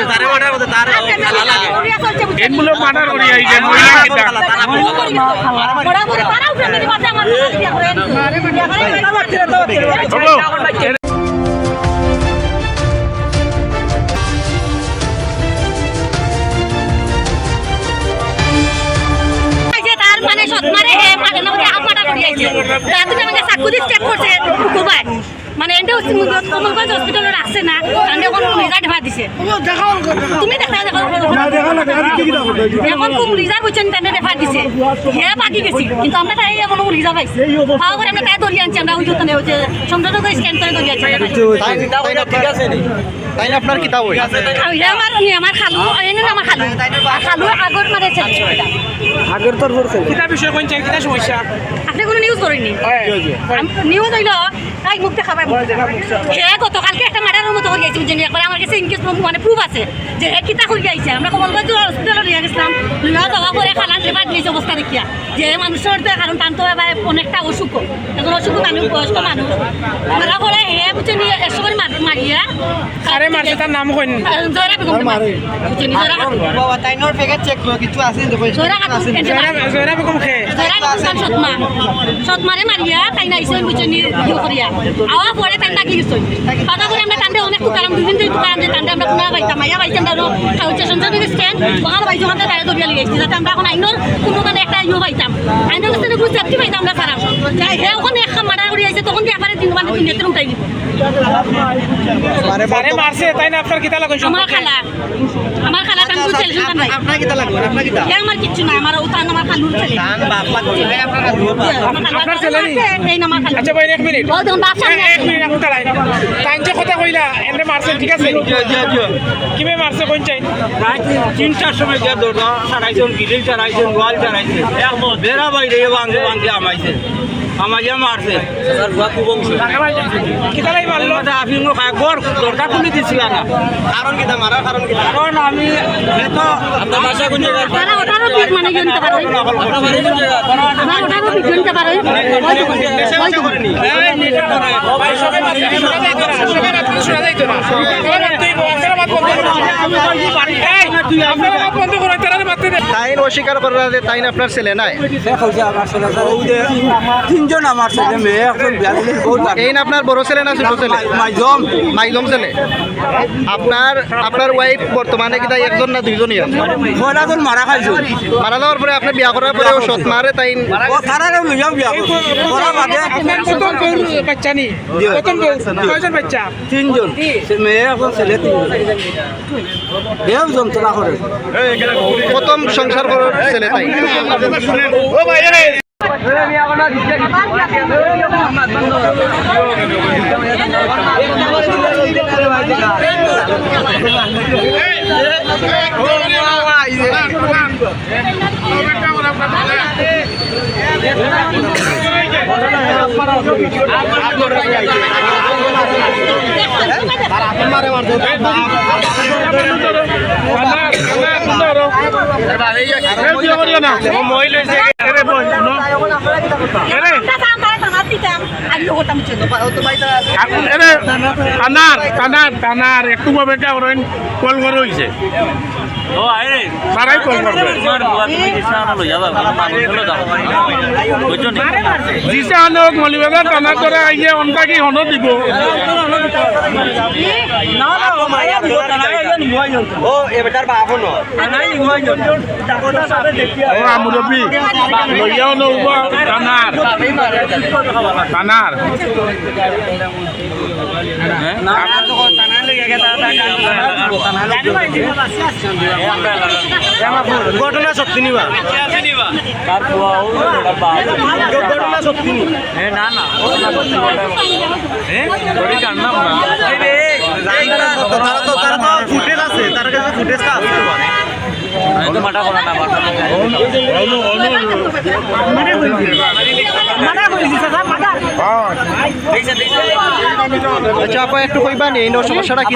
তারে মার্ডার করতে তার খালা লাগে এগুলো মার্ডার করি এই যে মহিলা কিটা বড় বড় তারাও ফ্যামিলি মাঝে আমার বিয়া করে মানে সৎমারে হে মাঝে না আপনারা করি আইছে রাতে আমাকে সাকুদি স্টেপ করছে কুবাই মানে এন্ড কমলগঞ্জ হসপিটালে রাখছে না কারণ এখন রিজার্ভ হওয়া দিছে তুমি দেখা এখন কোন রিজার্ভ হচ্ছেন তাদের রেফার দিছে হে বাকি গেছি কিন্তু আমরা তাই এখন রিজার্ভ পাইছি পাওয়া করে আমরা তাই দরিয়ে আনছি আমরা ওই জন্য হচ্ছে সম্রাটক স্ক্যান করে দরিয়ে আনছি ঠিক আছে নি তাই না আপনার কিতাব হই আমার খালু এনে আমার খালু খালু আগর মারেছে আগের তোর পড়ছে কিতা বিষয় কোন চাই কিতা সমস্যা আপনি কোনো নিউজ করেননি নিউজ হইল তাই মুখ দেখাবার হে গতকালকে একটা ম্যাডারের মতো হয়ে গেছে বুঝছেন একবার আমার কাছে ইনকেস মানে প্রুফ আছে যে হে কিতা করে গেছে আমরা কমলগঞ্জ হসপিটালে নিয়ে গেছিলাম নিয়ে যাওয়া পরে খালান রেফার দিয়েছে অবস্থা দেখিয়া যে মানুষের তো কারণ তার তো এবার অনেকটা অসুখ এখন অসুখ মানুষ বয়স্ক মানুষ মারা পরে হে বুঝছেন এসবের মারিয়া আরে মারছে তার নাম কইন জয়রা বেগম বুঝছেন জয়রা বাবা তাইনোর প্যাকেট চেক করো কিছু আছে দেখো জয়রা বেগম খে সৎমারে মারিয়া তাই না ইসে বুঝছেন ইয়ে করিয়া আওয়া পরে তাই নাকি গেছে পাতা করে আমরা তান্ডে অনেক তুকারাম দুদিন থেকে তুকারাম যে তান্ডে আমরা কোনা পাইতাম মাইয়া পাইতাম দাও কাউচে সঞ্চয় স্ট্যান্ড বাঙাল পাইছো আমাদের বাইরে দরিয়া লিখেছি যাতে আমরা এখন আইনোর কোনো মানে একটা ইয়ে পাইতাম আইনোর কাছে কোনো সেফটি পাইতাম না সারা হে ওখানে একটা মার্ডার করে আইছে তখন যে একবারে দিন মানে দুনিয়াতে উঠাই দিব আরে মারছে তাই না আপনার কিতা লাগুন আমার খালা কান তো ছেলে সন্তান নাই আপনার কিতা লাগবে আপনার কিতা আমার কিচ্ছু না আমার ওটা আমার খালুর ছেলে কান বাপলা করে আপনার আপনার ছেলে নি এই না আমার খালু আচ্ছা ভাই এক মিনিট ও দেখুন বাপ সামনে এক মিনিট আপনি তালাই তাইন যে কথা কইলা এন্ডে মারছে ঠিক আছে কিবে মারছে কোন চাই রাত 3টার সময় গিয়ে দৌড়া সারাইজন গিলিল সারাইজন গোয়াল সারাইছে এক বেরা বাইরে বাঙ্গে বাঙ্গে আমাইছে আমাকে মারছে স্যার বুয়া কুবংশ কিতা লাই মারলো আপনি খায় গড় দরজা খুলে দিছিল না কারণ কিটা মারার কারণ কি কারণ আমি তো আপনার ভাষা কোন জায়গা তারা ওটারও ঠিক মানে জানতে পারো আমার ওটারও ঠিক জানতে পারো এই মিটার করে ভাই সবাই মারছে সবাই না শোনা যাইতো না তুই বকের মাত বন্ধ কর তুই আপনার মাত বন্ধ কর তারা মারতে দে তাইন অস্বীকার করা যে তাইন আপনার ছেলে নাই তিনজন আমার ছেলে মেয়ে এখন এই না আপনার বড় ছেলে না ছোট ছেলে মাইজম ছেলে আপনার ওয়াইফ বর্তমানে কি তাই একজন না দুইজনই আছে মহিলাজন মারা খাইছো মারা যাওয়ার পরে আপনি বিয়া করার পরে ও সৎ মারে তাই তারা লইয়াও বিয়া করা বাদে আপনার প্রথম বাচ্চা নি প্রথম কয়জন বাচ্চা তিনজন মেয়ে এখন ছেলে তিনজন এও যন্ত্রণা করে প্রথম সংসার করার ছেলে তাই ও ভাই রে টানার একটু ভাবে কল করে হয়েছে তারাই কল করবে দিছে আনক মলিবাজার টানা করে আইয়ে অনকা কি হন দিব ও এবারটার বাপ হলো ও আমুরবি লইয়াও নব টানার ঘটনা সত্যি নিবা ঘটনা সত্যি নি না তারা তো ফুটেজ আছে তার কাছে ফুটেজটা আছে আচ্ছা আপা একটু কইবা নি এই সমস্যাটা কি